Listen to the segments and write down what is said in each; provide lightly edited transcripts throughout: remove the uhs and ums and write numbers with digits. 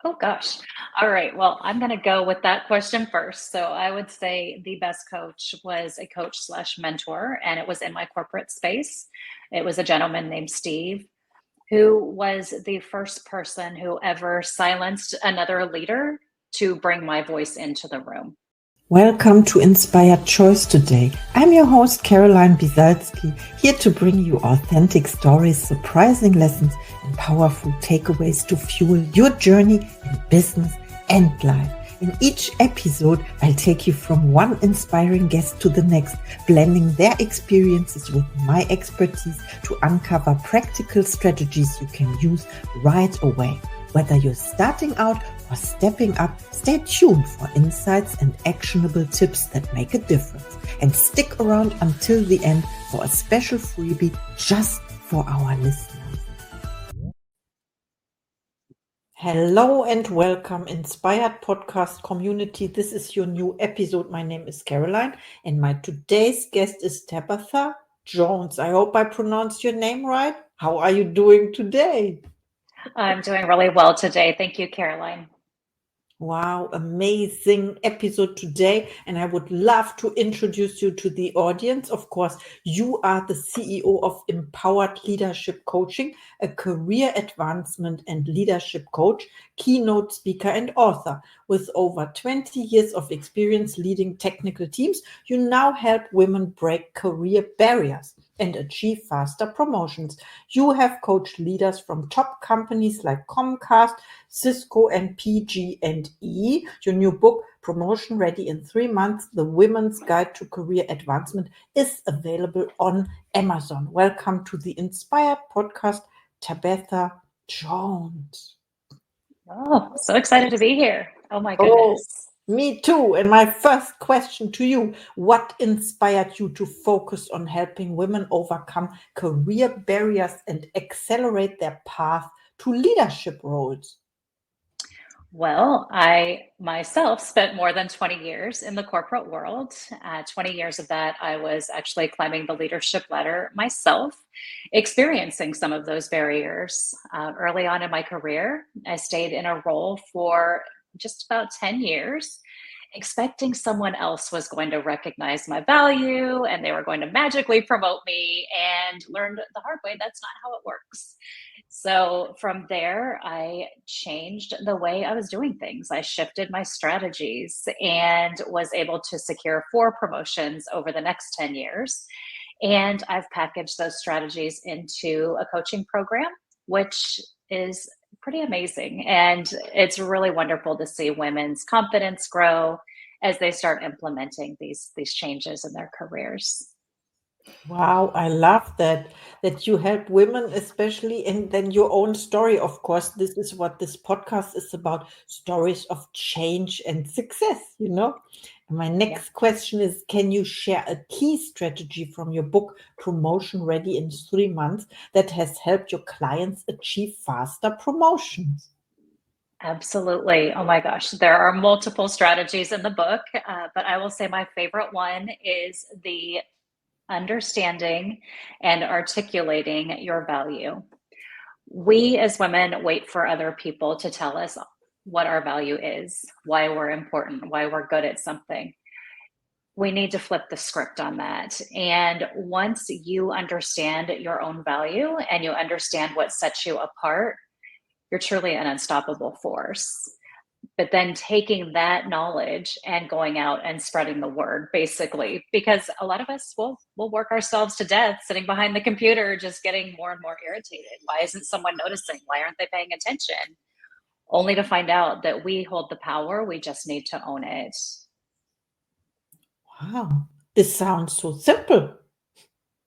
Oh gosh. All right. Well, I'm going to go with that question first. So I would say the best coach was a coach slash mentor, and it was in my corporate space. It was a gentleman named Steve, who was the first person who ever silenced another leader to bring my voice into the room. Welcome to Inspired Choice today. I'm your host, Caroline Biesalski, here to bring you authentic stories, surprising lessons, and powerful takeaways to fuel your journey in business and life. In each episode, I'll take you from one inspiring guest to the next, blending their experiences with my expertise to uncover practical strategies you can use right away. Whether you're starting out or stepping up, stay tuned for insights and actionable tips that make a difference. And stick around until the end for a special freebie just for our listeners. Hello and welcome, Inspired Podcast community. This is your new episode. My name is Caroline and my today's guest is Tabatha Jones. I hope I pronounced your name right. How are you doing today? I'm doing really well today. Thank you, Caroline. Wow, amazing episode today. And I would love to introduce you to the audience. Of course, you are the CEO of Empowered Leadership Coaching, a career advancement and leadership coach, keynote speaker, and author. With over 20 years of experience leading technical teams, you now help women break career barriers and achieve faster promotions. You have coached leaders from top companies like Comcast, Cisco, and PG&E. Your new book, Promotion Ready in 3 Months, The Women's Guide to Career Advancement, is available on Amazon. Welcome to the Inspired Podcast, Tabatha Jones. Oh, so excited to be here. Oh my goodness. Me too. And my first question to you, what inspired you to focus on helping women overcome career barriers and accelerate their path to leadership roles? Well, I myself spent more than 20 years in the corporate world. 20 years of that, I was actually climbing the leadership ladder myself, experiencing some of those barriers. Early on in my career, I stayed in a role for just about 10 years, expecting someone else was going to recognize my value and they were going to magically promote me, and learned the hard way that's not how it works. So from there, I changed the way I was doing things. I shifted my strategies and was able to secure 4 promotions over the next 10 years. And I've packaged those strategies into a coaching program, which is pretty amazing. And it's really wonderful to see women's confidence grow as they start implementing these changes in their careers. Wow, I love that you help women, especially, and then your own story. Of course, this is what this podcast is about: stories of change and success. And my Yeah. next question is, can you share a key strategy from your book, Promotion Ready in 3 Months, that has helped your clients achieve faster promotions? Absolutely. Oh my gosh. There are multiple strategies in the book, but I will say my favorite one is the understanding and articulating your value. We as women wait for other people to tell us what our value is, why we're important, why we're good at something. We need to flip the script on that. And once you understand your own value and you understand what sets you apart, you're truly an unstoppable force. But then taking that knowledge and going out and spreading the word, basically, because a lot of us will work ourselves to death sitting behind the computer, just getting more and more irritated. Why isn't someone noticing? Why aren't they paying attention? Only to find out that we hold the power. We just need to own it. Wow, this sounds so simple.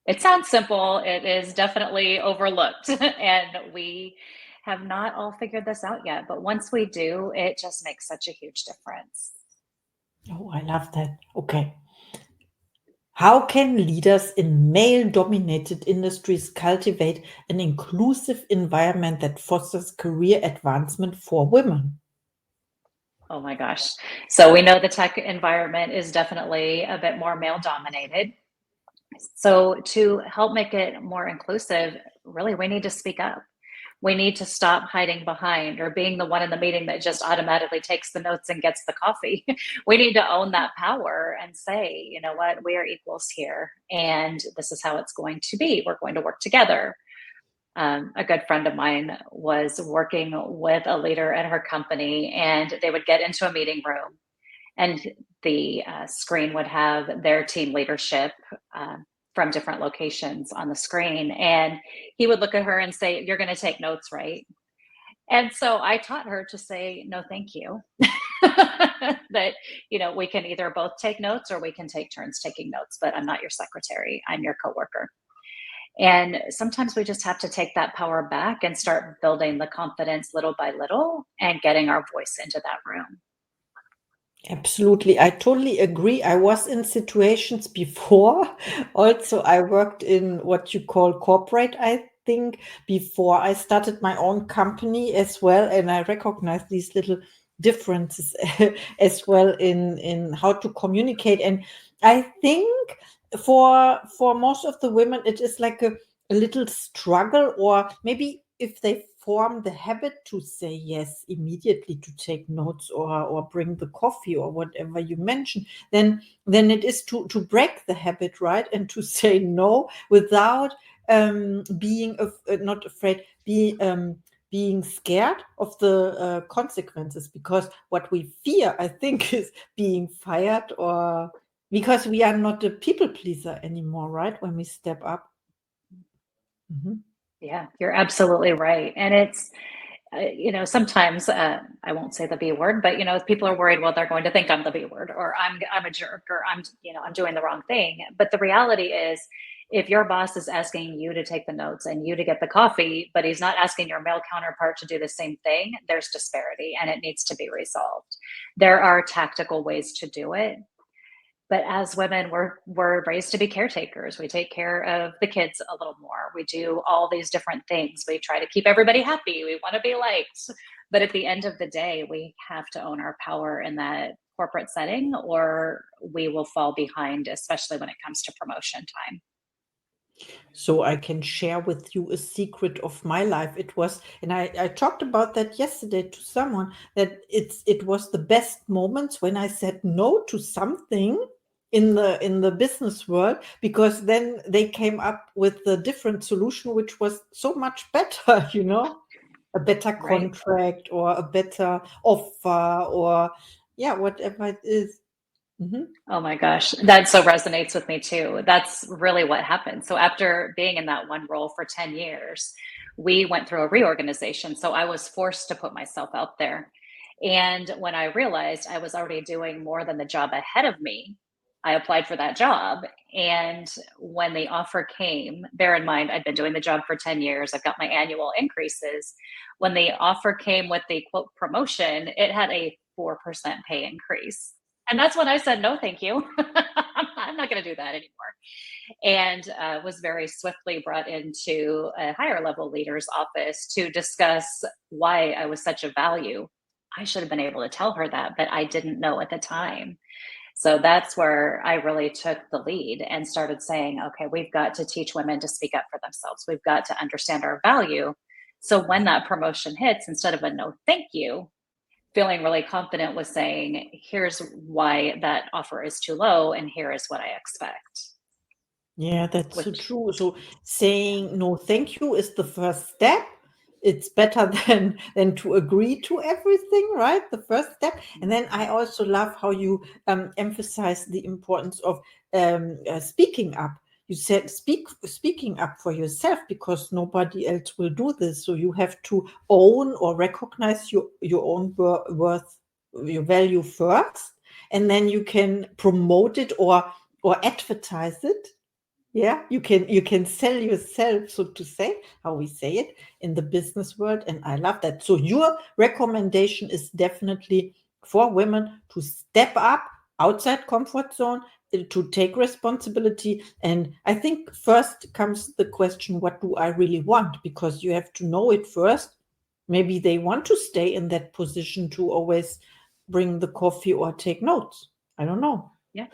It sounds simple. It is definitely overlooked. And we have not all figured this out yet. But once we do, it just makes such a huge difference. Oh, I love that. Okay. How can leaders in male-dominated industries cultivate an inclusive environment that fosters career advancement for women? Oh my gosh. So we know the tech environment is definitely a bit more male dominated. So to help make it more inclusive, really, we need to speak up. We need to stop hiding behind or being the one in the meeting that just automatically takes the notes and gets the coffee. We need to own that power and say, you know what, we are equals here, and this is how it's going to be. We're going to work together. A good friend of mine was working with a leader at her company, and they would get into a meeting room, and the screen would have their team leadership uh, from different locations on the screen. And he would look at her and say, "You're going to take notes, right?" And so I taught her to say, "No, thank you." That, we can either both take notes or we can take turns taking notes, but I'm not your secretary. I'm your coworker. And sometimes we just have to take that power back and start building the confidence little by little and getting our voice into that room. Absolutely. I totally agree. I was in situations before. Also, I worked in what you call corporate, I think, before I started my own company as well. And I recognize these little differences as well in how to communicate. And I think for most of the women, it is like a little struggle, or maybe if they form the habit to say yes immediately, to take notes or bring the coffee or whatever you mentioned, then it is to break the habit, right, and to say no without being not afraid, being scared of the consequences, because what we fear, I think, is being fired, or because we are not a people pleaser anymore, right, when we step up. Mhm. Yeah, you're absolutely right. And it's, sometimes I won't say the B word, but people are worried, well, they're going to think I'm the B word, or I'm a jerk, or I'm doing the wrong thing. But the reality is, if your boss is asking you to take the notes and you to get the coffee, but he's not asking your male counterpart to do the same thing, there's disparity and it needs to be resolved. There are tactical ways to do it. But as women, we're raised to be caretakers. We take care of the kids a little more. We do all these different things. We try to keep everybody happy. We want to be liked. But at the end of the day, we have to own our power in that corporate setting, or we will fall behind, especially when it comes to promotion time. So I can share with you a secret of my life. It was, and I talked about that yesterday to someone, that it was the best moments when I said no to something in the business world, because then they came up with a different solution, which was so much better, a better Right. contract or a better offer, or yeah, whatever it is. Mhm. Oh my gosh, that so resonates with me too. That's really what happened. So after being in that one role for 10 years, we went through a reorganization. So I was forced to put myself out there. And when I realized I was already doing more than the job ahead of me, I applied for that job. And when the offer came, bear in mind, I'd been doing the job for 10 years, I've got my annual increases. When the offer came with the quote promotion, it had a 4% pay increase. And that's when I said, no, thank you. I'm not going to do that anymore. And was very swiftly brought into a higher level leader's office to discuss why I was such a value. I should have been able to tell her that, but I didn't know at the time. So that's where I really took the lead and started saying, okay, we've got to teach women to speak up for themselves. We've got to understand our value. So when that promotion hits, instead of a no, thank you, feeling really confident with saying, here's why that offer is too low, and here is what I expect. Yeah, that's so Which, true. So yeah, saying no, thank you is the first step. It's better than to agree to everything, right? The first step. And then I also love how you emphasize the importance of speaking up. You said speaking up for yourself, because nobody else will do this. So you have to own or recognize your own worth, your value first, and then you can promote it or advertise it. Yeah, you can sell yourself, so to say, how we say it in the business world, and I love that. So your recommendation is definitely for women to step up outside comfort zone, to take responsibility. And I think first comes the question, what do I really want? Because you have to know it first. Maybe they want to stay in that position to always bring the coffee or take notes. I don't know. Yeah.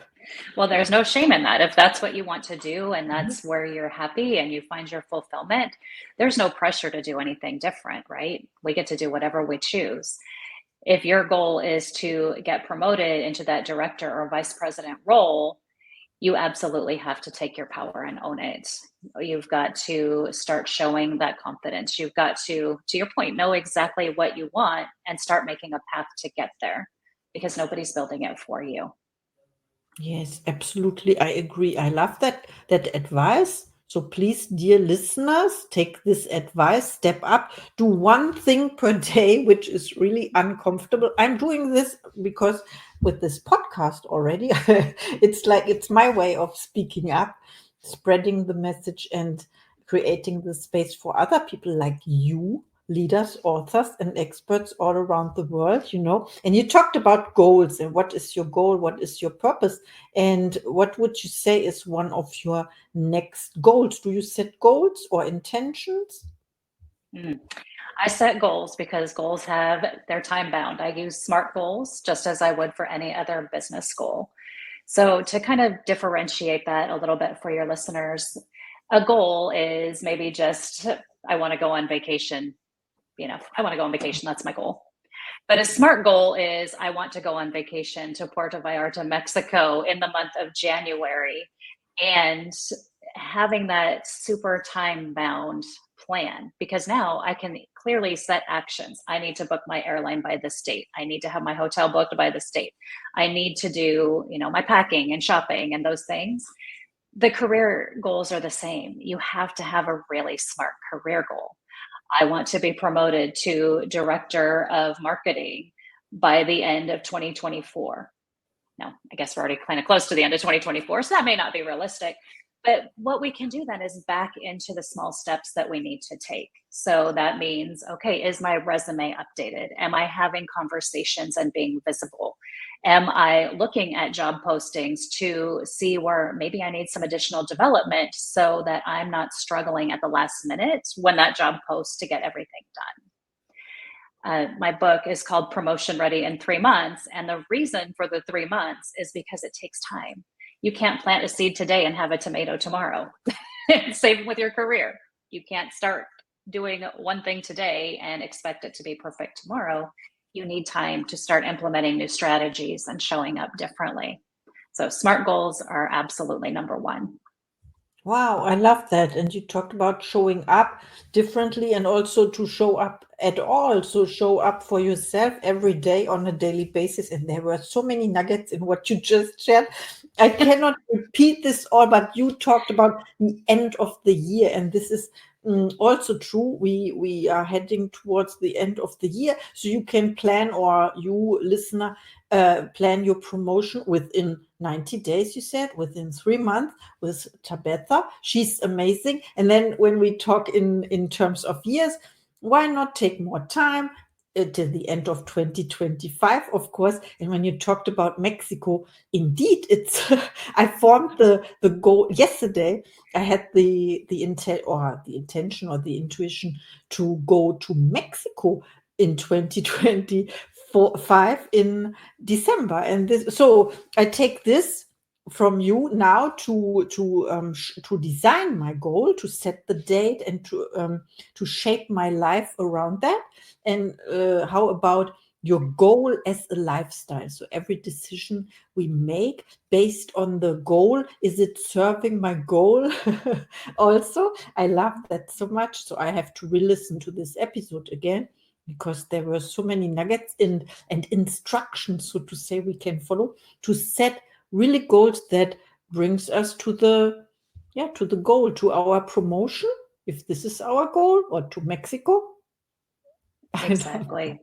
Well, there's no shame in that. If that's what you want to do and Mhm. that's where you're happy and you find your fulfillment, there's no pressure to do anything different, right? We get to do whatever we choose. If your goal is to get promoted into that director or vice president role, you absolutely have to take your power and own it. You've got to start showing that confidence. You've got to your point, know exactly what you want and start making a path to get there because nobody's building it for you. Yes, absolutely. I agree. I love that advice. So please, dear listeners, take this advice, step up, do one thing per day, which is really uncomfortable. I'm doing this because with this podcast already, it's like it's my way of speaking up, spreading the message and creating the space for other people like you, leaders, authors, and experts all around the world, And you talked about goals and what is your goal, what is your purpose, and what would you say is one of your next goals? Do you set goals or intentions? Mm. I set goals because goals have they're time bound. I use SMART goals just as I would for any other business goal. So to kind of differentiate that a little bit for your listeners, a goal is maybe just I want to go on vacation. I want to go on vacation. That's my goal. But a SMART goal is I want to go on vacation to Puerto Vallarta, Mexico in the month of January. And having that super time bound plan, because now I can clearly set actions. I need to book my airline by this date. I need to have my hotel booked by this date. I need to do, my packing and shopping and those things. The career goals are the same. You have to have a really smart career goal. I want to be promoted to director of marketing by the end of 2024. Now, I guess we're already kind of close to the end of 2024, so that may not be realistic. But what we can do then is back into the small steps that we need to take. So that means, okay, is my resume updated? Am I having conversations and being visible? Am I looking at job postings to see where maybe I need some additional development so that I'm not struggling at the last minute when that job posts to get everything done? My book is called Promotion Ready in 3 months. And the reason for the 3 months is because it takes time. You can't plant a seed today and have a tomato tomorrow. Same with your career. You can't start doing one thing today and expect it to be perfect tomorrow. You need time to start implementing new strategies and showing up differently. So, SMART goals are absolutely number one. Wow, I love that. And you talked about showing up differently and also to show up at all. So show up for yourself every day on a daily basis. And there were so many nuggets in what you just shared. I cannot repeat this all, but you talked about the end of the year. And this is also true. We are heading towards the end of the year. So you can plan, or you listener, plan your promotion within 90 days, you said, within 3 months with Tabatha. She's amazing. And then when we talk in terms of years, why not take more time till the end of 2025, of course. And when you talked about Mexico, indeed, it's I formed the goal yesterday. I had the intent or the intention or the intuition to go to Mexico in 2025 in December. And this, so I take this from you now to design my goal, to set the date, and to shape my life around that. And how about your goal as a lifestyle? So every decision we make based on the goal, is it serving my goal? Also, I love that so much. So I have to re-listen to this episode again, because there were so many nuggets and instructions, so to say, we can follow to set really goals that brings us to the goal, to our promotion, if this is our goal, or to Mexico. I love that. Exactly.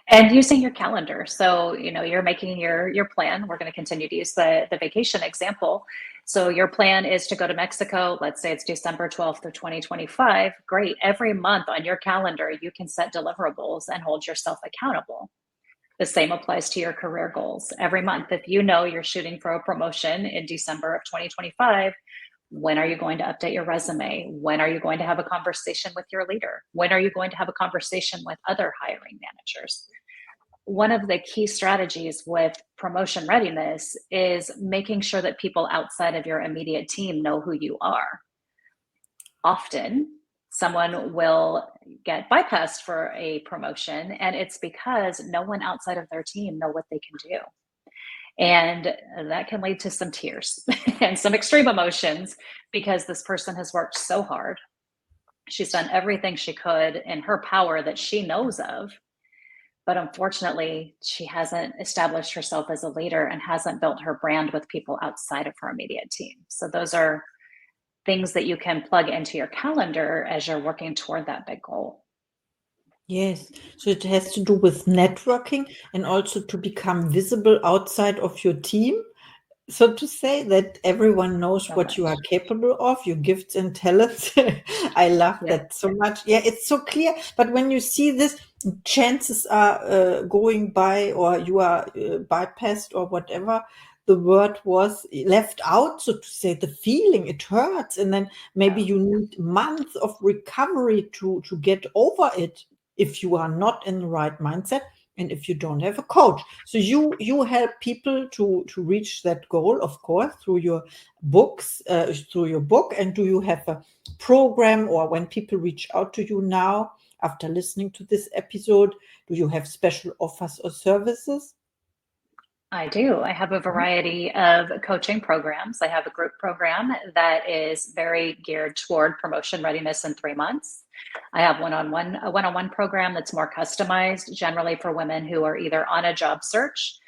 And using your calendar. So, you're making your plan. We're going to continue to use the vacation example. So your plan is to go to Mexico. Let's say it's December 12th of 2025. Great. Every month on your calendar, you can set deliverables and hold yourself accountable. The same applies to your career goals. Every month, if you know you're shooting for a promotion in December of 2025, when are you going to update your resume? When are you going to have a conversation with your leader? When are you going to have a conversation with other hiring managers? one of the key strategies with promotion readiness is making sure that people outside of your immediate team know who you are. Often, someone will get bypassed for a promotion, and it's because no one outside of their team know what they can do. And that can lead to some tears and some extreme emotions because this person has worked so hard. She's done everything she could in her power that she knows of. But unfortunately, she hasn't established herself as a leader and hasn't built her brand with people outside of her immediate team. So, those are things that you can plug into your calendar as you're working toward that big goal. Yes, so it has to do with networking and also to become visible outside of your team. So to say that everyone knows So what you are much. capable of, your gifts and talents. I love Yep. that so much. Yeah, it's so clear. But when you see this, chances are going by, or you are bypassed, or whatever the word was, left out, so to say, the feeling, it hurts. And then maybe Yeah. you need months of recovery to get over it if you are not in the right mindset and if you don't have a coach. So you help people to reach that goal, of course, through your books, through your book. And do you have a program, or when people reach out to you now after listening to this episode, do you have special offers or services? I do. I have a variety of coaching programs. I have a group program that is very geared toward promotion readiness in 3 months. I have a one-on-one program that's more customized, generally for women who are either on a job search.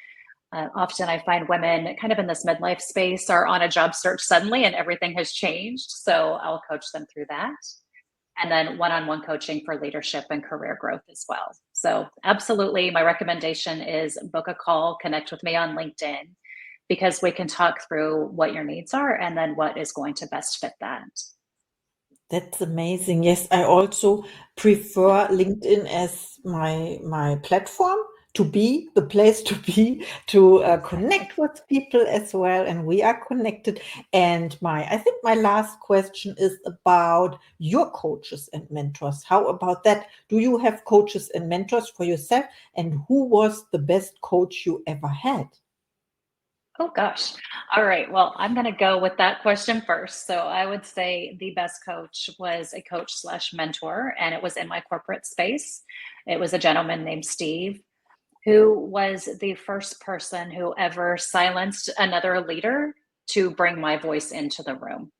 Often I find women kind of in this midlife space are on a job search suddenly and everything has changed. So I'll coach them through that. And then one-on-one coaching for leadership and career growth as well. So absolutely, my recommendation is book a call, connect with me on LinkedIn, because we can talk through what your needs are and then what is going to best fit that. That's amazing. Yes, I also prefer LinkedIn as my platform, to be the place to be, to Exactly. connect with people as well, and we are connected. And I think my last question is about your coaches and mentors. How about that? Do you have coaches and mentors for yourself? And who was the best coach you ever had? Oh gosh. All right. Well, I'm going to go with that question first. So I would say the best coach was a coach slash mentor, and it was in my corporate space. It was a gentleman named Steve, who was the first person who ever silenced another leader to bring my voice into the room.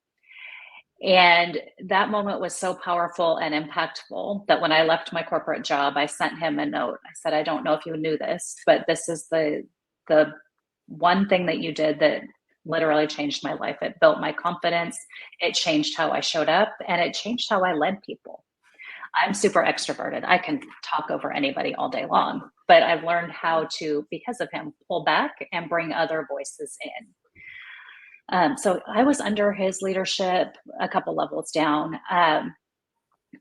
And that moment was so powerful and impactful that when I left my corporate job, I sent him a note. I said, I don't know if you knew this, but this is the one thing that you did that literally changed my life. It built my confidence, it changed how I showed up, and it changed how I led people. I'm super extroverted. I can talk over anybody all day long, but I've learned how to, because of him, pull back and bring other voices in. So I was under his leadership a couple levels down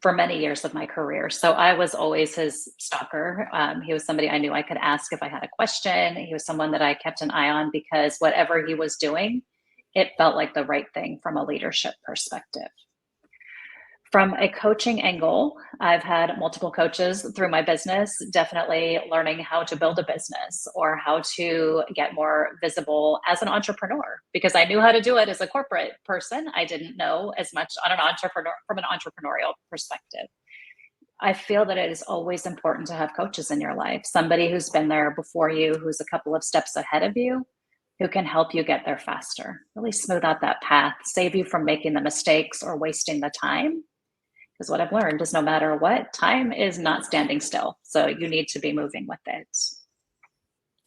for many years of my career. So I was always his stalker. He was somebody I knew I could ask if I had a question. He was someone that I kept an eye on because whatever he was doing, it felt like the right thing from a leadership perspective. From a coaching angle, I've had multiple coaches through my business, definitely learning how to build a business or how to get more visible as an entrepreneur, because I knew how to do it as a corporate person. I didn't know as much on an entrepreneur from an entrepreneurial perspective. I feel that it is always important to have coaches in your life, somebody who's been there before you, who's a couple of steps ahead of you, who can help you get there faster, really smooth out that path, save you from making the mistakes or wasting the time. Because what I've learned is no matter what, time is not standing still. So you need to be moving with it.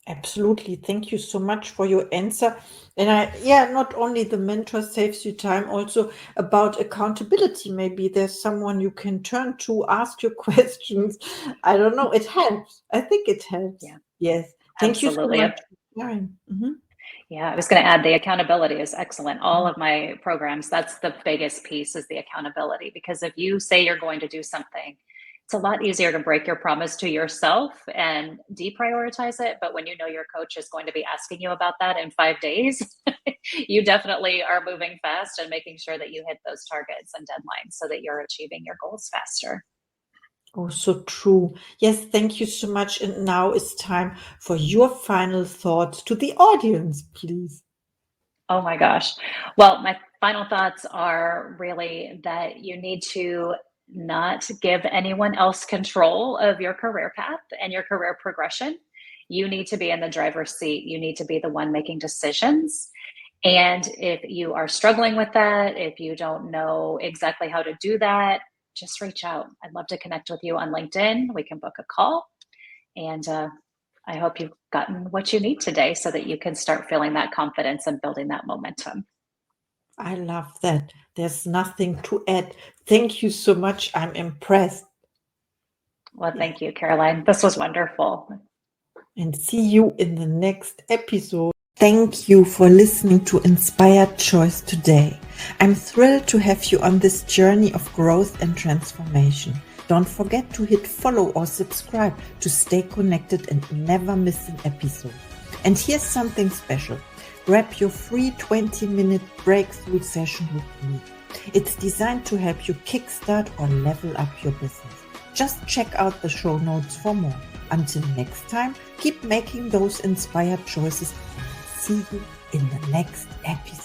Absolutely. Thank you so much for your answer. And yeah, not only the mentor saves you time, also about accountability. Maybe there's someone you can turn to, ask your questions. I don't know. It helps. I think it helps. Yeah, Yes. Thank you so absolutely. much for sharing. Mhm. Yeah, I was going to add the accountability is excellent. All of my programs, that's the biggest piece is the accountability. Because if you say you're going to do something, it's a lot easier to break your promise to yourself and deprioritize it. But when you know your coach is going to be asking you about that in 5 days, you definitely are moving fast and making sure that you hit those targets and deadlines so that you're achieving your goals faster. Oh, so true. Yes, thank you so much. And now it's time for your final thoughts to the audience, please. Oh my gosh. Well, my final thoughts are really that you need to not give anyone else control of your career path and your career progression. You need to be in the driver's seat. You need to be the one making decisions. And if you are struggling with that, if you don't know exactly how to do that, just reach out. I'd love to connect with you on LinkedIn. We can book a call. And I hope you've gotten what you need today so that you can start feeling that confidence and building that momentum. I love that. There's nothing to add. Thank you so much. I'm impressed. Well, Yeah. thank you, Caroline. This was wonderful. And see you in the next episode. Thank you for listening to Inspired Choice today. I'm thrilled to have you on this journey of growth and transformation. Don't forget to hit follow or subscribe to stay connected and never miss an episode. And here's something special. Grab your free 20-minute breakthrough session with me. It's designed to help you kickstart or level up your business. Just check out the show notes for more. Until next time, keep making those inspired choices. See you in the next episode.